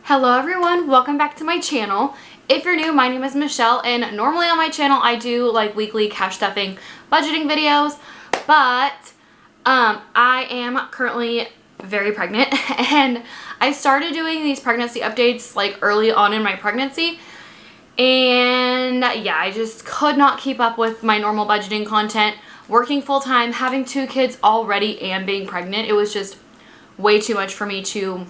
Hello everyone, welcome back to my channel. If you're new, my name is Michelle, and normally on my channel I do like weekly cash stuffing budgeting videos, but I am currently very pregnant and I started doing these pregnancy updates like early on in my pregnancy, and yeah, I just could not keep up with my normal budgeting content, working full-time, having 2 kids already, and being pregnant. It was just way too much for me to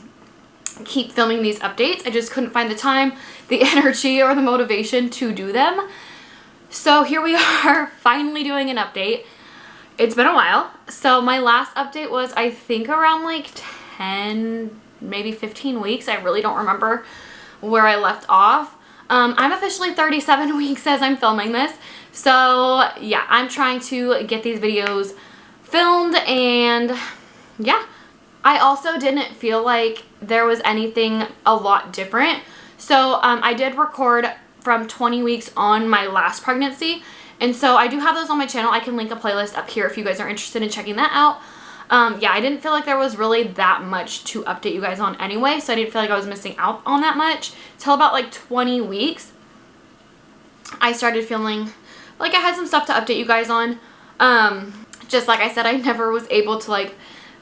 keep filming these updates. I just couldn't find the time, the energy, or the motivation to do them. So here we are, finally doing an update. It's been a while. So my last update was, I think, around like 10, maybe 15 weeks. I really don't remember where I left off. I'm officially 37 weeks as I'm filming this. So yeah, I'm trying to get these videos filmed, and yeah. I also didn't feel like there was anything a lot different. So I did record from 20 weeks on my last pregnancy. And so I do have those on my channel. I can link a playlist up here if you guys are interested in checking that out. Yeah, I didn't feel like there was really that much to update you guys on anyway. So I didn't feel like I was missing out on that much. Till about like 20 weeks, I started feeling like I had some stuff to update you guys on. Just like I said, I never was able to like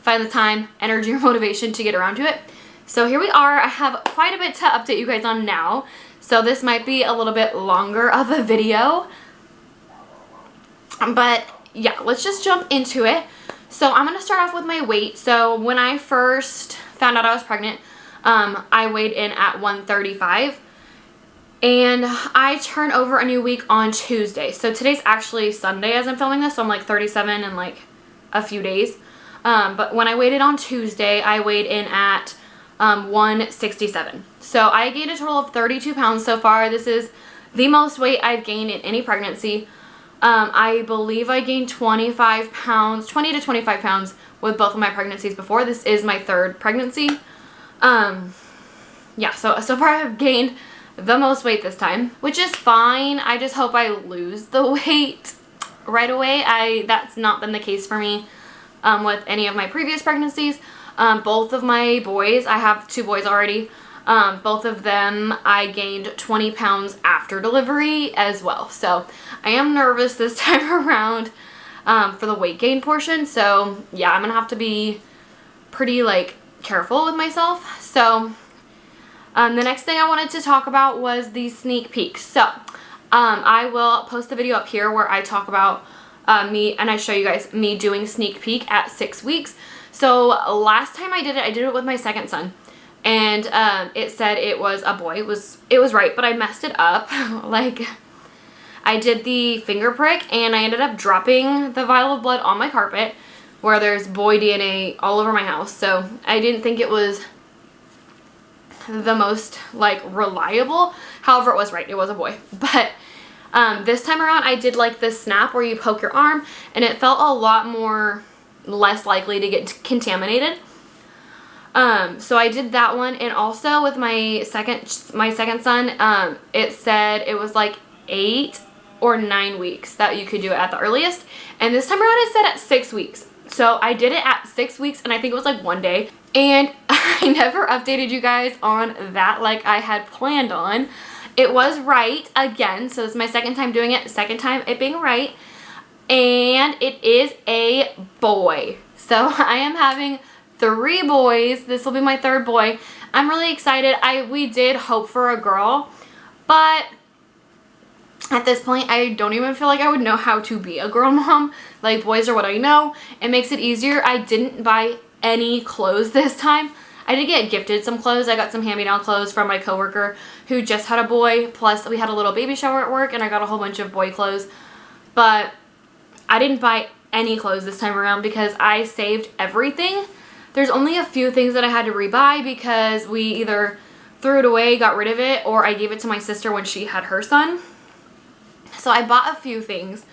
find the time, energy, or motivation to get around to it. So here we are. I have quite a bit to update you guys on now. So this might be a little bit longer of a video. But yeah, let's just jump into it. So I'm going to start off with my weight. So when I first found out I was pregnant, I weighed in at 135. And I turn over a new week on Tuesday. So today's actually Sunday as I'm filming this. So I'm like 37 in like a few days. But when I weighed on Tuesday, I weighed in at 167. So I gained a total of 32 pounds so far. This is the most weight I've gained in any pregnancy. I believe I gained 25 pounds, 20 to 25 pounds with both of my pregnancies before. This is my 3rd pregnancy. Yeah, so far I've gained the most weight this time, which is fine. I just hope I lose the weight right away. That's not been the case for me. With any of my previous pregnancies. Both of my boys, I have 2 boys already, both of them I gained 20 pounds after delivery as well. So I am nervous this time around for the weight gain portion. So yeah, I'm gonna have to be pretty like careful with myself. So the next thing I wanted to talk about was the sneak peek. So I will post the video up here where I talk about me, and I show you guys me doing sneak peek at 6 weeks. So last time I did it with my 2nd son, and it said it was a boy. It was right, but I messed it up. Like, I did the finger prick and I ended up dropping the vial of blood on my carpet where there's boy DNA all over my house. So I didn't think it was the most like reliable. However, it was right. It was a boy. But this time around, I did like this snap where you poke your arm, and it felt a lot less likely to get contaminated. So I did that one, and also with my second son, it said it was like 8 or 9 weeks that you could do it at the earliest, and this time around it said at 6 weeks. So I did it at 6 weeks, and I think it was like 1 day, and I never updated you guys on that like I had planned on. It was right again, so it's my 2nd time doing it, 2nd time it being right, and it is a boy. So I am having 3 boys. This will be my 3rd boy. I'm really excited. We did hope for a girl, but at this point I don't even feel like I would know how to be a girl mom. Like, boys are what I know. It makes it easier. I didn't buy any clothes this time. I did get gifted some clothes. I got some hand-me-down clothes from my coworker who just had a boy, plus we had a little baby shower at work, and I got a whole bunch of boy clothes. But I didn't buy any clothes this time around because I saved everything. There's only a few things that I had to rebuy because we either threw it away, got rid of it, or I gave it to my sister when she had her son. So I bought a few things.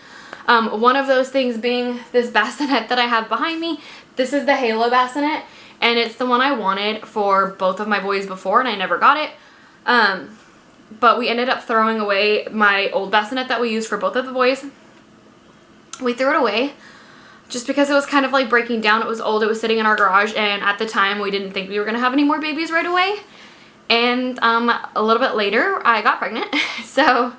One of those things being this bassinet that I have behind me. This is the Halo bassinet. And it's the one I wanted for both of my boys before, and I never got it. But we ended up throwing away my old bassinet that we used for both of the boys. We threw it away just because it was kind of like breaking down. It was old. It was sitting in our garage, and at the time we didn't think we were going to have any more babies right away. And a little bit later, I got pregnant. So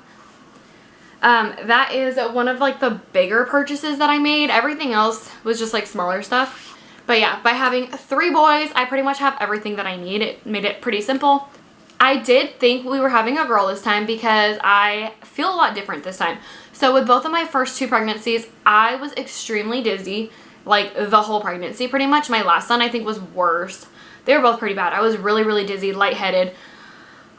that is one of like the bigger purchases that I made. Everything else was just like smaller stuff. But yeah, by having 3 boys, I pretty much have everything that I need. It made it pretty simple. I did think we were having a girl this time because I feel a lot different this time. So with both of my first 2 pregnancies, I was extremely dizzy, like the whole pregnancy pretty much. My last son I think was worse. They were both pretty bad. I was really, really dizzy, lightheaded.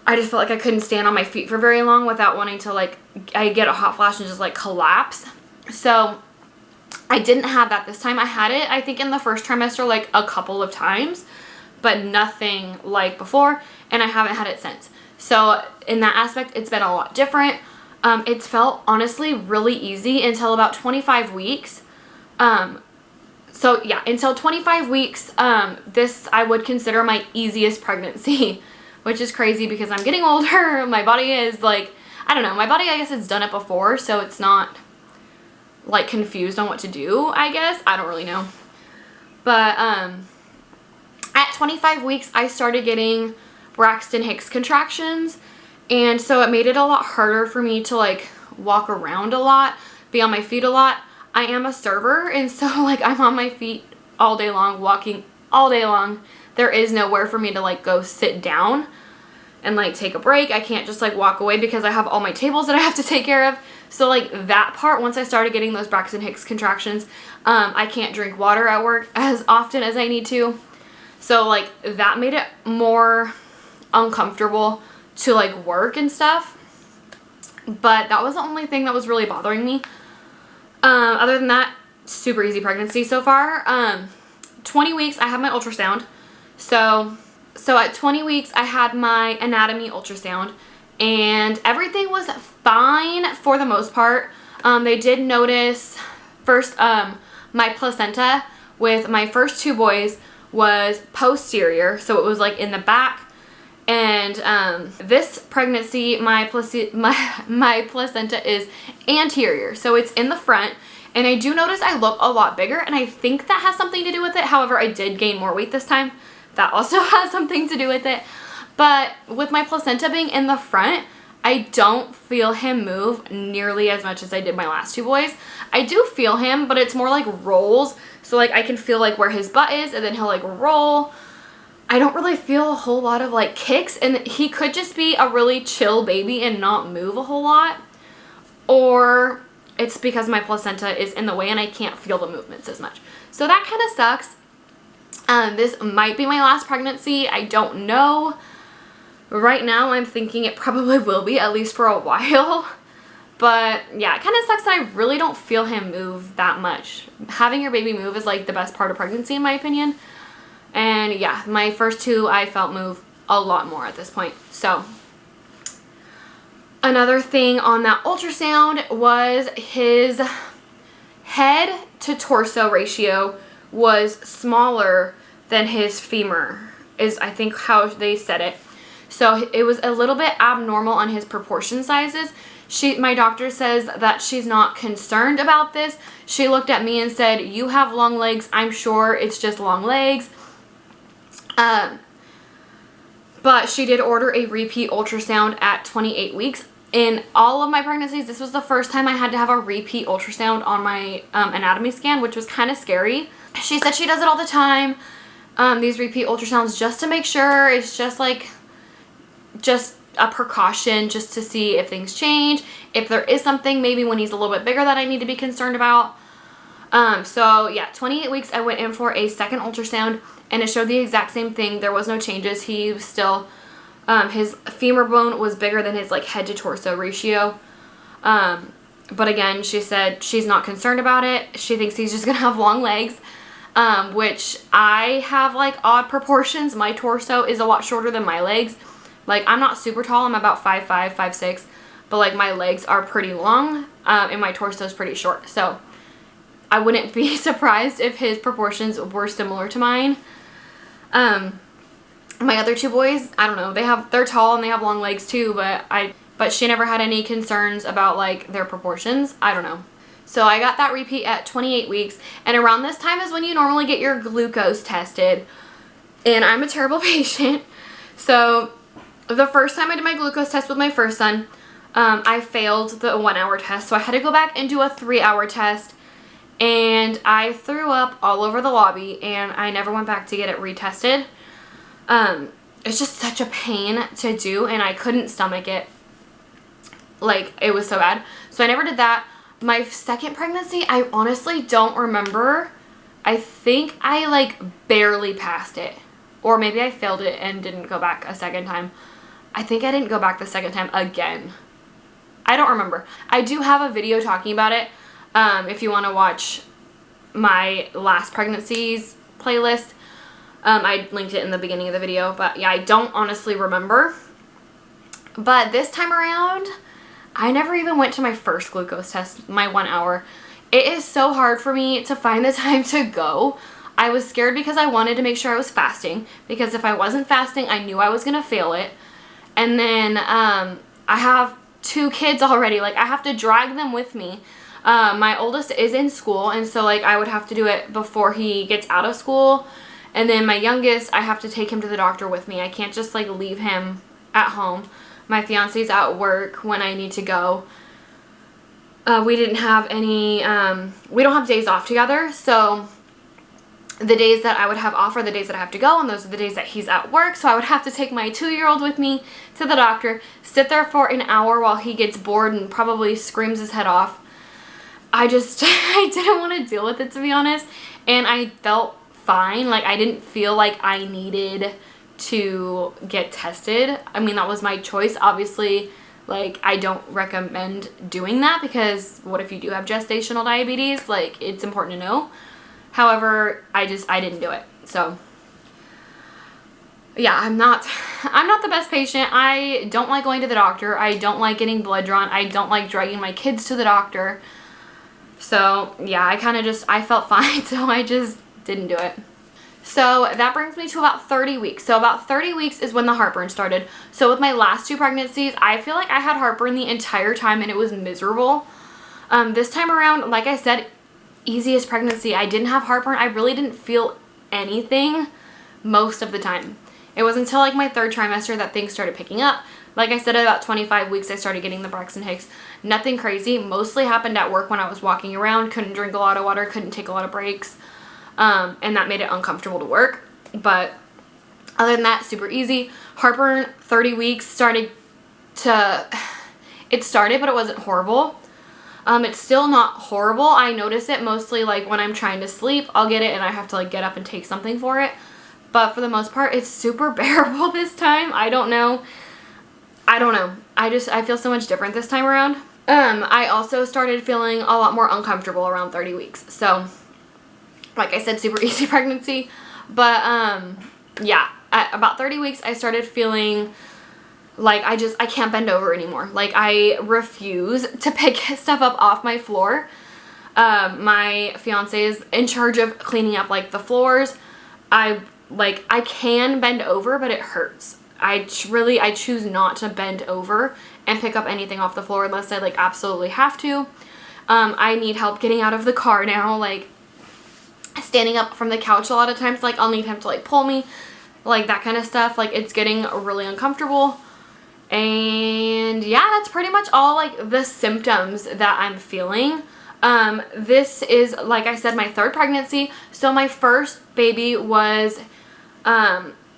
I just felt like I couldn't stand on my feet for very long without wanting to like, I get a hot flash and just like collapse. So I didn't have that this time. I had it, I think in the first trimester, like a couple of times, but nothing like before. And I haven't had it since. So in that aspect, it's been a lot different. It's felt honestly really easy until about 25 weeks. So yeah, until 25 weeks, this I would consider my easiest pregnancy, which is crazy because I'm getting older. My body is like, I don't know, my body I guess has done it before, so it's not like confused on what to do, I guess. I don't really know. But at 25 weeks, I started getting Braxton Hicks contractions, and so it made it a lot harder for me to like walk around a lot, be on my feet a lot. I am a server, and so like I'm on my feet all day long, walking all day long. There is nowhere for me to like go sit down and like take a break. I can't just like walk away because I have all my tables that I have to take care of. So like that part, once I started getting those Braxton Hicks contractions, I can't drink water at work as often as I need to. So like that made it more uncomfortable to like work and stuff. But that was the only thing that was really bothering me. Other than that, super easy pregnancy so far. 20 weeks, I have my ultrasound. So at 20 weeks, I had my anatomy ultrasound, and everything was fine for the most part. They did notice first, my placenta with my first 2 boys was posterior, so it was like in the back. And this pregnancy, my placenta is anterior, so it's in the front. And I do notice I look a lot bigger, and I think that has something to do with it. However, I did gain more weight this time. That also has something to do with it. But with my placenta being in the front, I don't feel him move nearly as much as I did my last 2 boys. I do feel him, but it's more like rolls. So like I can feel like where his butt is, and then he'll like roll. I don't really feel a whole lot of like kicks, and he could just be a really chill baby and not move a whole lot. Or it's because my placenta is in the way and I can't feel the movements as much. So that kind of sucks. This might be my last pregnancy. I don't know. Right now I'm thinking it probably will be, at least for a while. But yeah, it kind of sucks that I really don't feel him move that much. Having your baby move is like the best part of pregnancy in my opinion. And yeah, my first 2 I felt move a lot more at this point. So another thing on that ultrasound was his head to torso ratio was smaller than his femur, is I think how they said it. So it was a little bit abnormal on his proportion sizes. My doctor says that she's not concerned about this. She looked at me and said, "You have long legs. I'm sure it's just long legs." But she did order a repeat ultrasound at 28 weeks. In all of my pregnancies, this was the first time I had to have a repeat ultrasound on my anatomy scan, which was kind of scary. She said she does it all the time, these repeat ultrasounds, just to make sure. It's just like, just a precaution, just to see if things change, if there is something maybe when he's a little bit bigger that I need to be concerned about. So yeah, 28 weeks I went in for a second ultrasound, and it showed the exact same thing. There was no changes. He was still, his femur bone was bigger than his like head to torso ratio. But again, she said she's not concerned about it. She thinks he's just gonna have long legs, which I have like odd proportions. My torso is a lot shorter than my legs. Like I'm not super tall. I'm about 5'5", 5'6", but like my legs are pretty long, and my torso is pretty short. So I wouldn't be surprised if his proportions were similar to mine. My other 2 boys, I don't know, they're tall and they have long legs too, but she never had any concerns about like their proportions. I don't know. So I got that repeat at 28 weeks, and around this time is when you normally get your glucose tested. And I'm a terrible patient. So the first time I did my glucose test with my first son, I failed the 1 hour test. So I had to go back and do a 3 hour test. And I threw up all over the lobby and I never went back to get it retested. It's just such a pain to do and I couldn't stomach it. Like, it was so bad. So I never did that. My second pregnancy, I honestly don't remember. I think I like barely passed it. Or maybe I failed it and didn't go back a second time. I think I didn't go back the second time again. I don't remember. I do have a video talking about it. If you want to watch my last pregnancies playlist. I linked it in the beginning of the video. But yeah, I don't honestly remember. But this time around, I never even went to my first glucose test, my 1 hour. It is so hard for me to find the time to go. I was scared because I wanted to make sure I was fasting. Because if I wasn't fasting, I knew I was going to fail it. And then I have 2 kids already. Like, I have to drag them with me. My oldest is in school. And so, like, I would have to do it before he gets out of school. And then my youngest, I have to take him to the doctor with me. I can't just, like, leave him at home. My fiance's at work when I need to go. We didn't have any, we don't have days off together. So the days that I would have off are the days that I have to go. And those are the days that he's at work. So I would have to take my 2-year-old with me to the doctor. Sit there for an hour while he gets bored and probably screams his head off. I didn't want to deal with it, to be honest. And I felt fine. Like, I didn't feel like I needed to get tested. I mean, that was my choice. Obviously, like, I don't recommend doing that because what if you do have gestational diabetes? Like, it's important to know. However, I didn't do it. So yeah, I'm not the best patient. I don't like going to the doctor. I don't like getting blood drawn. I don't like dragging my kids to the doctor. So yeah, I felt fine. So I just didn't do it. So that brings me to about 30 weeks. So about 30 weeks is when the heartburn started. So with my last 2 pregnancies, I feel like I had heartburn the entire time and it was miserable. This time around, like I said, easiest pregnancy. I didn't have heartburn. I really didn't feel anything most of the time. It was until like my 3rd trimester that things started picking up. Like I said, at about 25 weeks, I started getting the Braxton Hicks. Nothing crazy. Mostly happened at work when I was walking around. Couldn't drink a lot of water. Couldn't take a lot of breaks. And that made it uncomfortable to work. But other than that, super easy. Heartburn, 30 weeks, it started, but it wasn't horrible. It's still not horrible. I notice it mostly like when I'm trying to sleep, I'll get it and I have to like get up and take something for it. But for the most part, it's super bearable this time. I don't know. I feel so much different this time around. I also started feeling a lot more uncomfortable around 30 weeks. So like I said, super easy pregnancy. But yeah, at about 30 weeks, I started feeling like I can't bend over anymore. Like, I refuse to pick stuff up off my floor. My fiance is in charge of cleaning up like the floors. I can bend over, but it hurts. I choose not to bend over and pick up anything off the floor unless I like absolutely have to. I need help getting out of the car now, like standing up from the couch a lot of times. Like, I'll need him to like pull me, like that kind of stuff. Like, it's getting really uncomfortable. And yeah, that's pretty much all like the symptoms that I'm feeling. This is, like I said, my 3rd pregnancy. So my first baby was,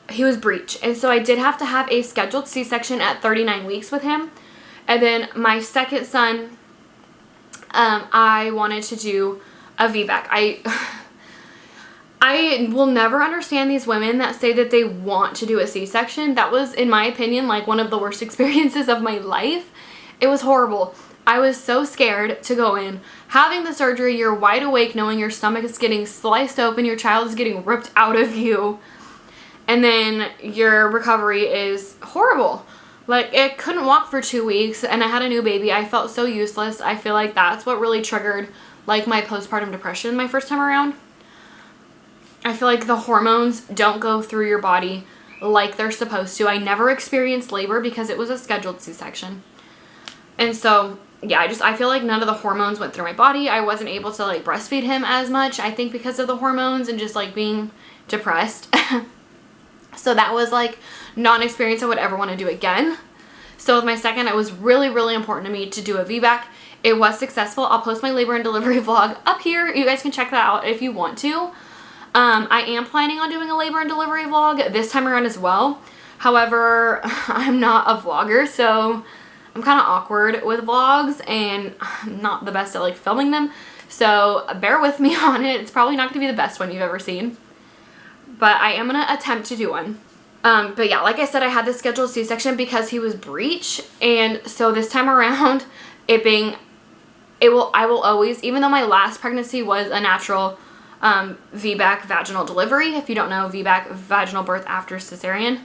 he was breech. And so I did have to have a scheduled C-section at 39 weeks with him. And then my second son, I wanted to do a VBAC. I will never understand these women that say that they want to do a C-section. That was, in my opinion, like one of the worst experiences of my life. It was horrible. I was so scared to go in. Having the surgery, you're wide awake knowing your stomach is getting sliced open, your child is getting ripped out of you, and then your recovery is horrible. Like, I couldn't walk for 2 weeks and I had a new baby. I felt so useless. I feel like that's what really triggered like my postpartum depression my first time around. I feel like the hormones don't go through your body like they're supposed to. I never experienced labor because it was a scheduled C-section. And so, yeah, I feel like none of the hormones went through my body. I wasn't able to like breastfeed him as much, I think because of the hormones and just like being depressed. So that was like not an experience I would ever want to do again. So with my second, it was really, really important to me to do a VBAC. It was successful. I'll post my labor and delivery vlog up here. You guys can check that out if you want to. I am planning on doing a labor and delivery vlog this time around as well. However, I'm not a vlogger, so I'm kind of awkward with vlogs and I'm not the best at like filming them. So bear with me on it. It's probably not going to be the best one you've ever seen, but I am going to attempt to do one. But yeah, like I said, I had this scheduled C-section because he was breech, and so this time around, I will always, even though my last pregnancy was a natural VBAC vaginal delivery. If you don't know, VBAC, vaginal birth after cesarean.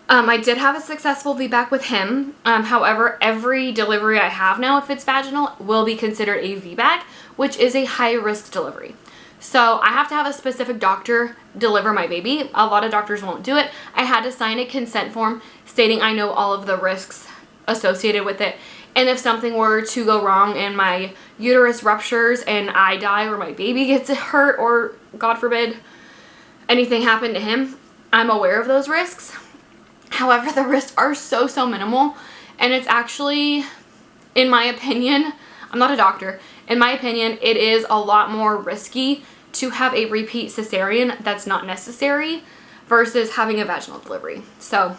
I did have a successful VBAC with him. However, every delivery I have now, if it's vaginal, will be considered a VBAC, which is a high-risk delivery. So I have to have a specific doctor deliver my baby. A lot of doctors won't do it. I had to sign a consent form stating I know all of the risks associated with it. And if something were to go wrong and my uterus ruptures and I die or my baby gets hurt or, God forbid, anything happened to him, I'm aware of those risks. However, the risks are so minimal, and it's actually, in my opinion, I'm not a doctor, in my opinion, it is a lot more risky to have a repeat cesarean that's not necessary versus having a vaginal delivery. So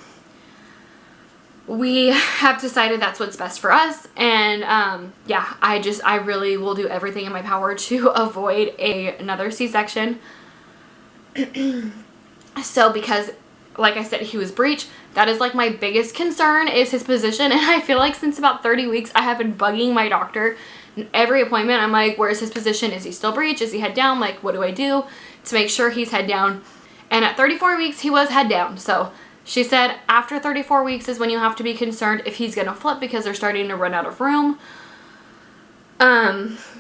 we have decided that's what's best for us, and yeah, I really will do everything in my power to avoid another C-section. So because, like I said, he was breech, that is like my biggest concern is his position, and I feel like since about 30 weeks I have been bugging my doctor. Every appointment I'm like, where's his position? Is he still breech? Is he head down? Like, what do I do to make sure he's head down? And at 34 weeks he was head down. So she said after 34 weeks is when you have to be concerned if he's gonna flip because they're starting to run out of room.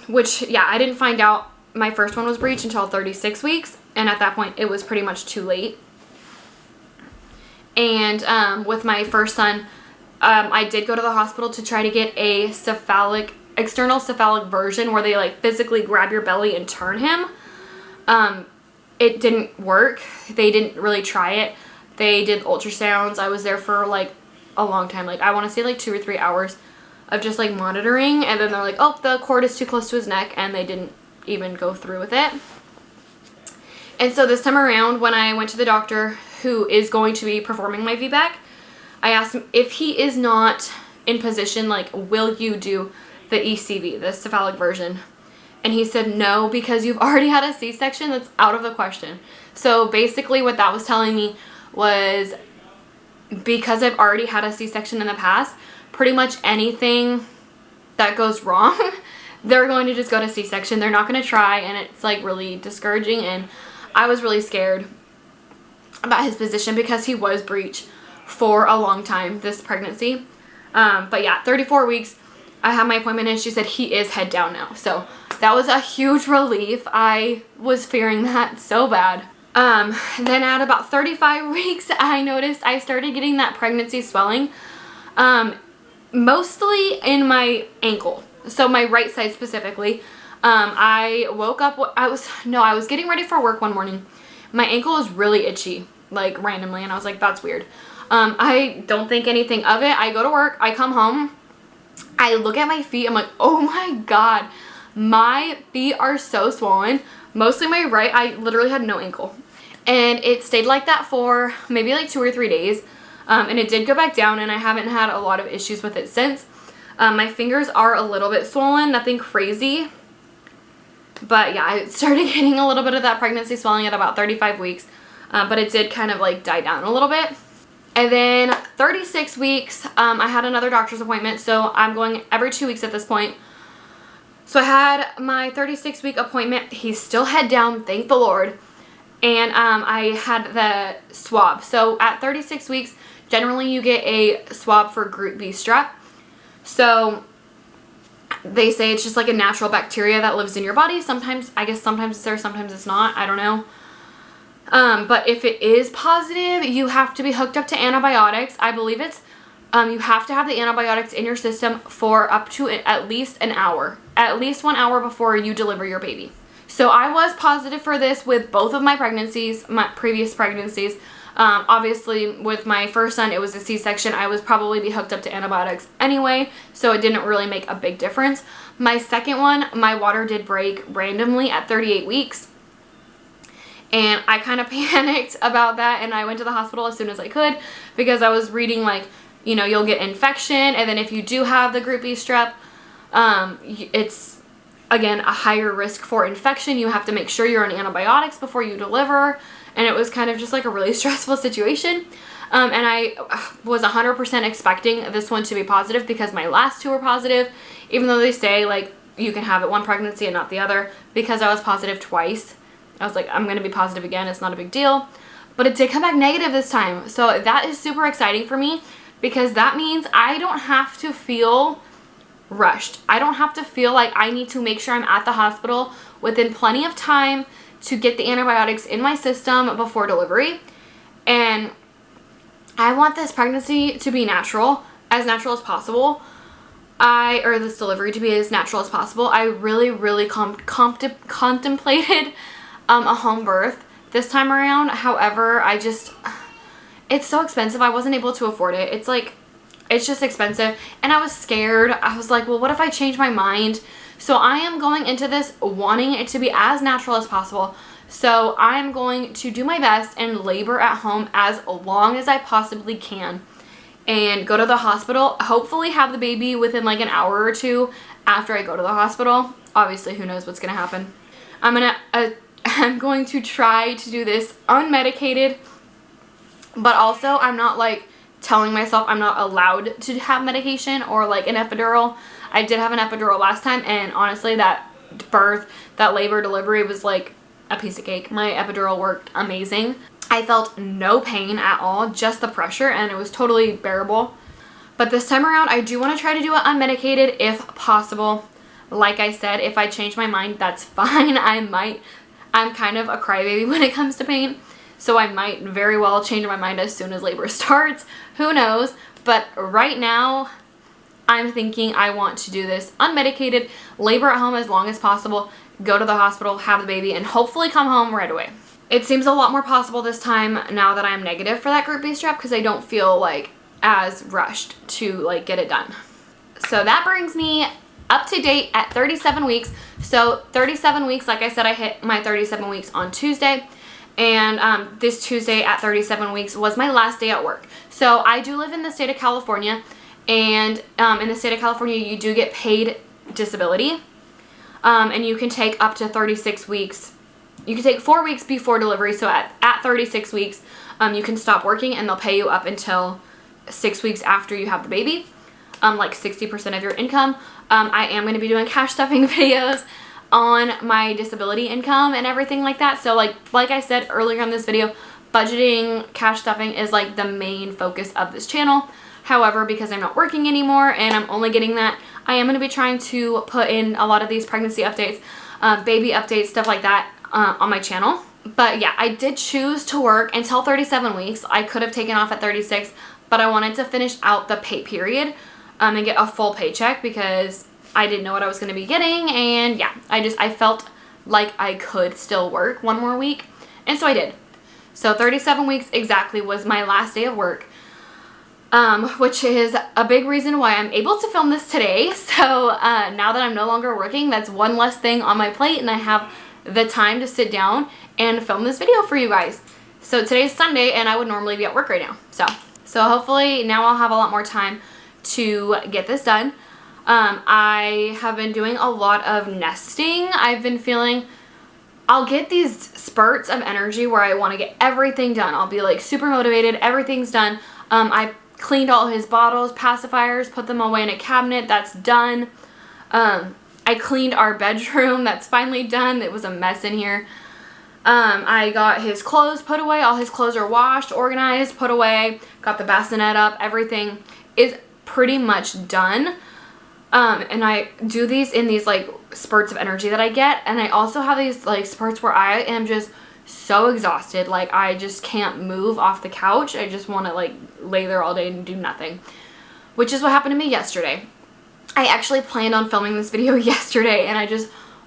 Which, yeah, I didn't find out my first one was breech until 36 weeks, and at that point it was pretty much too late. And with my first son, I did go to the hospital to try to get a external cephalic version where they like physically grab your belly and turn him. It didn't work. They didn't really try it. They did ultrasounds. I was there for like a long time. Like I want to say like 2 or 3 hours of just like monitoring, and then they're like, oh, the cord is too close to his neck, and they didn't even go through with it. And so this time around, when I went to the doctor who is going to be performing my VBAC, I asked him if he is not in position, like, will you do the ECV, the cephalic version? And he said no, because you've already had a C-section. That's out of the question. So basically what that was telling me was, because I've already had a C-section in the past, pretty much anything that goes wrong, they're going to just go to C-section. They're not going to try, and it's like really discouraging. And I was really scared about his position because he was breech for a long time this pregnancy. But yeah, 34 weeks, I had my appointment, and she said he is head down now. So that was a huge relief. I was fearing that so bad. Then at about 35 weeks, I noticed I started getting that pregnancy swelling, mostly in my ankle. So my right side specifically. I woke up, I was getting ready for work one morning. My ankle was really itchy, like randomly, and I was like, that's weird. I don't think anything of it. I go to work, I come home, I look at my feet, I'm like, oh my God, my feet are so swollen. Mostly my right, I literally had no ankle. And it stayed like that for maybe like 2 or 3 days. And it did go back down, and I haven't had a lot of issues with it since. My fingers are a little bit swollen, nothing crazy. But yeah, I started getting a little bit of that pregnancy swelling at about 35 weeks. But it did kind of like die down a little bit. And then 36 weeks, I had another doctor's appointment. So I'm going every 2 weeks at this point. So I had my 36-week appointment. He's still head down, thank the Lord. And I had the swab. So at 36 weeks, generally you get a swab for Group B strep. So they say it's just like a natural bacteria that lives in your body. Sometimes, I guess sometimes it's there, sometimes it's not. I don't know. But if it is positive, you have to be hooked up to antibiotics. I believe it's, you have to have the antibiotics in your system for up to at least an hour. At least 1 hour before you deliver your baby. So I was positive for this with both of my pregnancies, my previous pregnancies. Obviously, with my first son, it was a C-section. I was probably be hooked up to antibiotics anyway, so it didn't really make a big difference. My second one, my water did break randomly at 38 weeks. And I kind of panicked about that, and I went to the hospital as soon as I could because I was reading, like, you know, you'll get infection, and then if you do have the group B strep, it's, again, a higher risk for infection. You have to make sure you're on antibiotics before you deliver, and it was kind of just like a really stressful situation. And I was 100% expecting this one to be positive because my last two were positive, even though they say, like, you can have it one pregnancy and not the other. Because I was positive twice, I was like, I'm going to be positive again. It's not a big deal. But it did come back negative this time. So that is super exciting for me because that means I don't have to feel rushed. I don't have to feel like I need to make sure I'm at the hospital within plenty of time to get the antibiotics in my system before delivery. And I want this pregnancy to be natural as possible. Or this delivery to be as natural as possible. I really contemplated a home birth this time around. However, it's so expensive. I wasn't able to afford it. It's just expensive. And I was scared. I was like, well, what if I change my mind? So I am going into this wanting it to be as natural as possible. So I'm going to do my best and labor at home as long as I possibly can. And go to the hospital, hopefully have the baby within like an hour or two after I go to the hospital. Obviously, who knows what's going to happen. I'm going to try to do this unmedicated, but also I'm not like telling myself I'm not allowed to have medication or like an epidural. I did have an epidural last time, and honestly, that labor delivery was like a piece of cake. My epidural worked amazing. I felt no pain at all, just the pressure, and it was totally bearable. But this time around, I do want to try to do it unmedicated if possible. Like I said, if I change my mind, that's fine. I'm kind of a crybaby when it comes to pain, so I might very well change my mind as soon as labor starts. Who knows? But right now, I'm thinking I want to do this unmedicated, labor at home as long as possible, go to the hospital, have the baby, and hopefully come home right away. It seems a lot more possible this time now that I'm negative for that group B strep because I don't feel like as rushed to like get it done. So that brings me up to date at 37 weeks. So 37 weeks, like I said, I hit my 37 weeks on Tuesday. And this Tuesday at 37 weeks was my last day at work. So I do live in the state of California. And in the state of California, you do get paid disability. And you can take up to 36 weeks. You can take 4 weeks before delivery. So at 36 weeks, you can stop working and they'll pay you up until 6 weeks after you have the baby. Like 60% of your income. I am going to be doing cash stuffing videos on my disability income and everything like that. So like I said earlier in this video, budgeting, cash stuffing is like the main focus of this channel. However, because I'm not working anymore and I'm only getting that, I am going to be trying to put in a lot of these pregnancy updates, baby updates, stuff like that on my channel. But yeah, I did choose to work until 37 weeks. I could have taken off at 36, but I wanted to finish out the pay period and get a full paycheck because I didn't know what I was going to be getting. And yeah, I felt like I could still work one more week. And so I did. So 37 weeks exactly was my last day of work. Which is a big reason why I'm able to film this today. So now that I'm no longer working, that's one less thing on my plate and I have the time to sit down and film this video for you guys. So today's Sunday and I would normally be at work right now. So hopefully now I'll have a lot more time to get this done. I have been doing a lot of nesting. I've been feeling, I'll get these spurts of energy where I want to get everything done. I'll be like super motivated, everything's done. I cleaned all his bottles, pacifiers, put them away in a cabinet, that's done. I cleaned our bedroom, that's finally done. It was a mess in here. I got his clothes put away, all his clothes are washed, organized, put away, got the bassinet up, everything is pretty much done. And I do these in these like spurts of energy that I get, and I also have these like spurts where I am just so exhausted, like I just can't move off the couch. I just want to like lay there all day and do nothing, which is what happened to me yesterday. I actually planned on filming this video yesterday and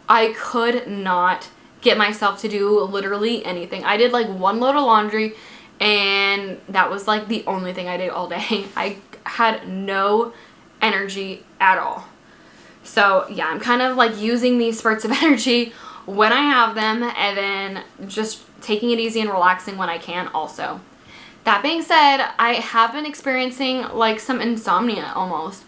I could not get myself to do literally anything. I did like one load of laundry and that was like the only thing I did all day. I had no energy at all. So yeah, I'm kind of like using these spurts of energy when I have them, and then just taking it easy and relaxing when I can also. That being said, I have been experiencing like some insomnia almost.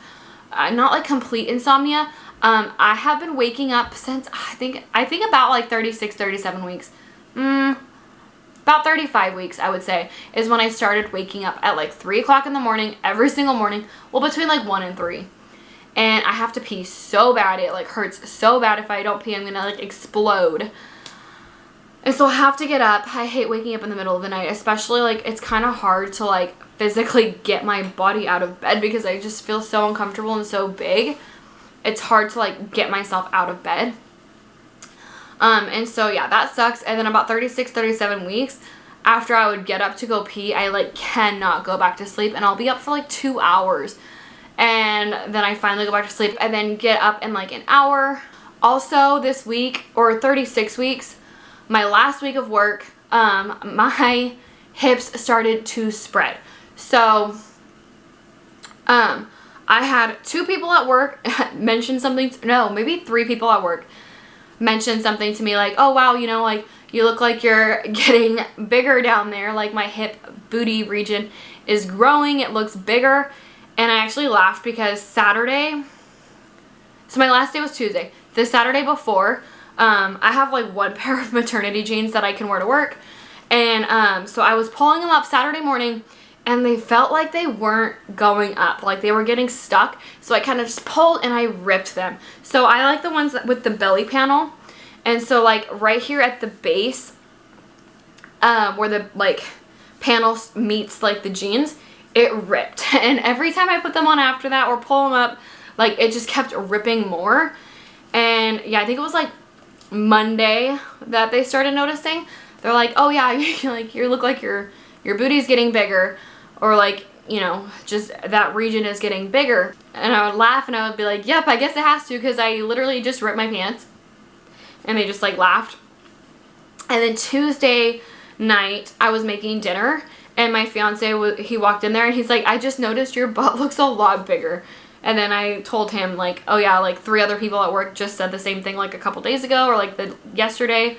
Not like complete insomnia. I have been waking up since I think about like 36, 37 weeks. About 35 weeks, I would say, is when I started waking up at like 3 o'clock in the morning every single morning. Well, between like 1 and 3. And I have to pee so bad. It like hurts so bad. If I don't pee, I'm gonna like explode. And so I have to get up. I hate waking up in the middle of the night, especially like it's kind of hard to like physically get my body out of bed because I just feel so uncomfortable and so big. It's hard to like get myself out of bed. And so yeah, that sucks. And then about 36, 37 weeks after I would get up to go pee, I like cannot go back to sleep, and I'll be up for like 2 hours. And then I finally go back to sleep and then get up in like an hour. Also this week, or 36 weeks, my last week of work, my hips started to spread. So, I had 2 people at work mention something, no, maybe 3 people at work mentioned something to me like, oh wow, you know, like you look like you're getting bigger down there, like my hip booty region is growing, it looks bigger. And I actually laughed because Saturday, so my last day was Tuesday, the Saturday before, I have like 1 pair of maternity jeans that I can wear to work, and so I was pulling them up Saturday morning, and they felt like they weren't going up, like they were getting stuck. So I kind of just pulled and I ripped them. So I like the ones with the belly panel, and so like right here at the base, where the like panel meets like the jeans, it ripped. And every time I put them on after that or pull them up, like it just kept ripping more. And yeah, I think it was like Monday that they started noticing. They're like, oh yeah, you look like your booty's getting bigger, or like, you know, just that region is getting bigger. And I would laugh and I would be like, yep, I guess it has to, because I literally just ripped my pants. And they just like laughed. And then Tuesday night I was making dinner, and my fiance, he walked in there and he's like, I just noticed your butt looks a lot bigger. And then I told him like, oh yeah, like 3 other people at work just said the same thing like a couple days ago, or like yesterday.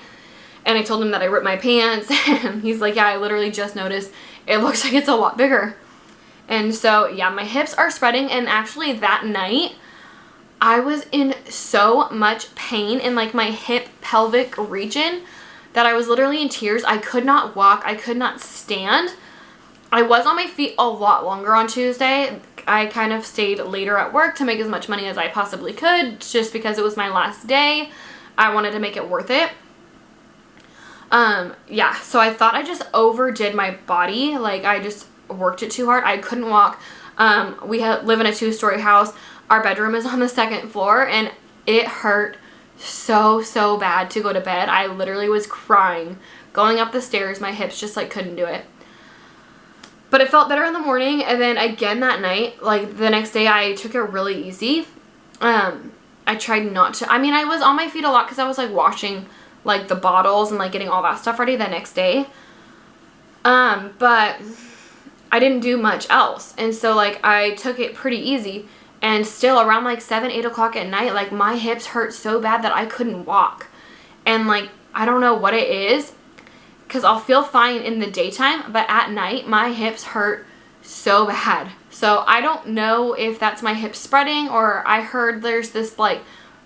And I told him that I ripped my pants, and he's like, yeah, I literally just noticed it looks like it's a lot bigger. And so yeah, my hips are spreading. And actually that night I was in so much pain in like my hip pelvic region that I was literally in tears. I could not walk, I could not stand. I was on my feet a lot longer on Tuesday. I kind of stayed later at work to make as much money as I possibly could, just because it was my last day. I wanted to make it worth it. Yeah, so I thought I just overdid my body. Like I just worked it too hard. I couldn't walk. We live in a 2-story house. Our bedroom is on the 2nd floor, and it hurt so bad to go to bed. I literally was crying going up the stairs. My hips just like couldn't do it. But it felt better in the morning, and then again that night, like the next day, I took it really easy. I tried not to, I mean, I was on my feet a lot because I was like washing like the bottles and like getting all that stuff ready the next day. But I didn't do much else. And so like I took it pretty easy, and still around like 7, 8 o'clock at night, like my hips hurt so bad that I couldn't walk. And like, I don't know what it is, because I'll feel fine in the daytime, but at night my hips hurt so bad. So I don't know if that's my hips spreading, or I heard there's this like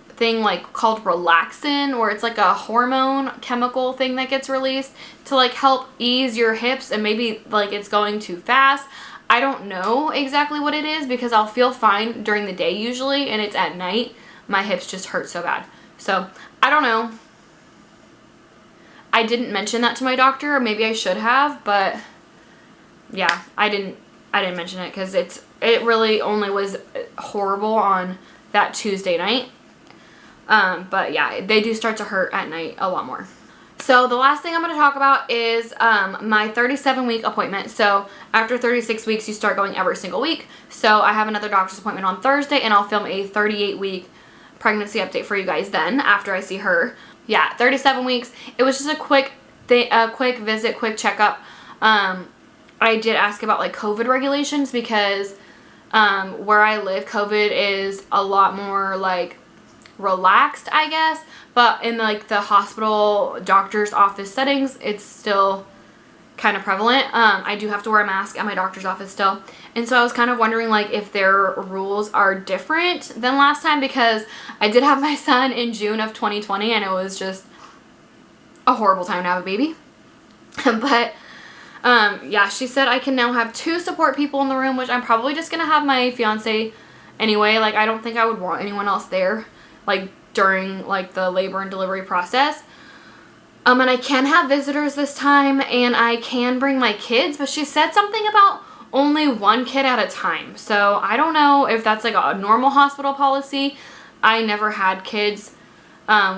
thing like called relaxin, or it's like a hormone chemical thing that gets released to like help ease your hips, and maybe like it's going too fast. I don't know exactly what it is, because I'll feel fine during the day usually, and it's at night my hips just hurt so bad. So I don't know. I didn't mention that to my doctor, or maybe I should have, but yeah, I didn't mention it because it really only was horrible on that Tuesday night. But yeah, they do start to hurt at night a lot more. So the last thing I'm going to talk about is my 37-week appointment. So after 36 weeks, you start going every single week. So I have another doctor's appointment on Thursday, and I'll film a 38-week pregnancy update for you guys then after I see her. Yeah, 37 weeks. It was just a quick visit, quick checkup. I did ask about like COVID regulations because where I live, COVID is a lot more like relaxed, I guess, but in like the hospital doctor's office settings, it's still kind of prevalent. I do have to wear a mask at my doctor's office still, and so I was kind of wondering like if their rules are different than last time, because I did have my son in June of 2020 and it was just a horrible time to have a baby. But yeah, she said I can now have 2 support people in the room, which I'm probably just gonna have my fiance anyway. Like, I don't think I would want anyone else there like during like the labor and delivery process. And I can have visitors this time, and I can bring my kids, but she said something about only 1 kid at a time. So I don't know if that's like a normal hospital policy. I never had kids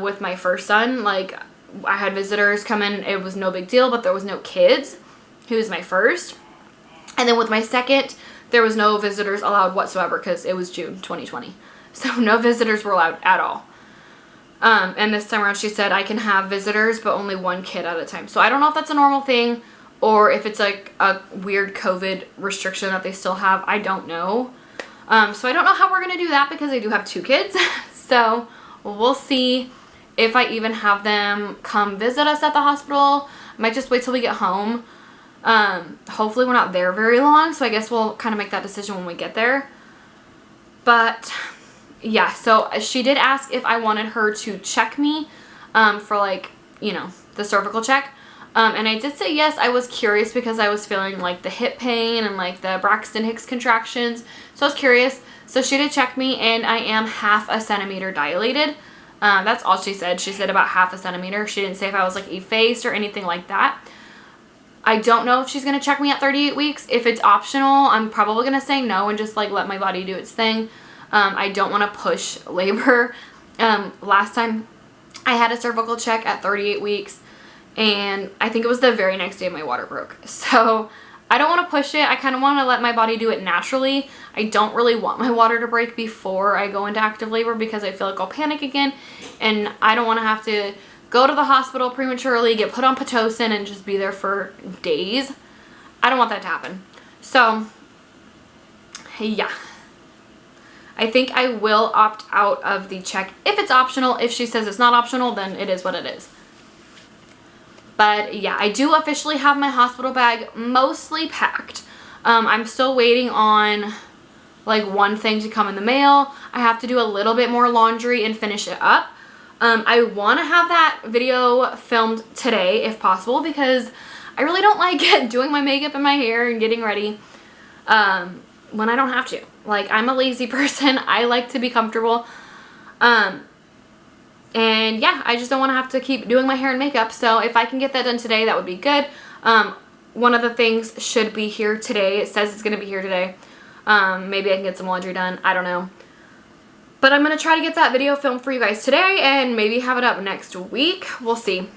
with my first son. Like, I had visitors come in, it was no big deal, but there was no kids. He was my first. And then with my second, there was no visitors allowed whatsoever because it was June 2020. So no visitors were allowed at all. And this time around she said I can have visitors but only 1 kid at a time. So I don't know if that's a normal thing or if it's like a weird COVID restriction that they still have. I don't know. So I don't know how we're going to do that because I do have 2 kids. So we'll see if I even have them come visit us at the hospital. I might just wait till we get home. Hopefully we're not there very long, so I guess we'll kind of make that decision when we get there. But yeah, so she did ask if I wanted her to check me for like, you know, the cervical check. And I did say yes. I was curious because I was feeling like the hip pain and like the Braxton Hicks contractions. So I was curious. So she did check me and I am 1/2 centimeter dilated. That's all she said. She said about 1/2 centimeter. She didn't say if I was like effaced or anything like that. I don't know if she's going to check me at 38 weeks. If it's optional, I'm probably going to say no and just like let my body do its thing. I don't want to push labor. Last time I had a cervical check at 38 weeks and I think it was the very next day my water broke. So I don't want to push it. I kind of want to let my body do it naturally. I don't really want my water to break before I go into active labor because I feel like I'll panic again and I don't want to have to go to the hospital prematurely, get put on Pitocin and just be there for days. I don't want that to happen. So yeah. I think I will opt out of the check if it's optional. If she says it's not optional, then it is what it is. But yeah, I do officially have my hospital bag mostly packed. I'm still waiting on like 1 thing to come in the mail. I have to do a little bit more laundry and finish it up. I want to have that video filmed today if possible because I really don't like doing my makeup and my hair and getting ready when I don't have to. Like, I'm a lazy person. I like to be comfortable. And yeah, I just don't want to have to keep doing my hair and makeup. So if I can get that done today, that would be good. One of the things should be here today. It says it's going to be here today. Maybe I can get some laundry done. I don't know. But I'm going to try to get that video filmed for you guys today and maybe have it up next week. We'll see.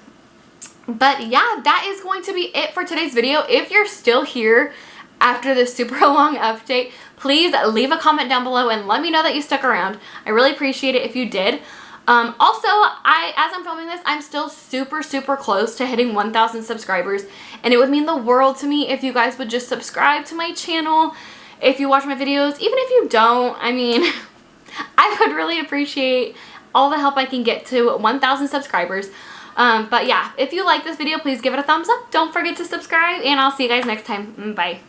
But yeah, that is going to be it for today's video. If you're still here after this super long update, please leave a comment down below and let me know that you stuck around. I really appreciate it if you did. Also, as I'm filming this, I'm still super close to hitting 1,000 subscribers, and it would mean the world to me if you guys would just subscribe to my channel. If you watch my videos, even if you don't, I mean, I would really appreciate all the help I can get to 1,000 subscribers. But yeah, if you like this video, please give it a thumbs up. Don't forget to subscribe, and I'll see you guys next time. Bye.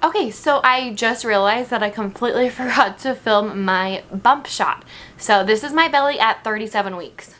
Okay, so I just realized that I completely forgot to film my bump shot. So this is my belly at 37 weeks.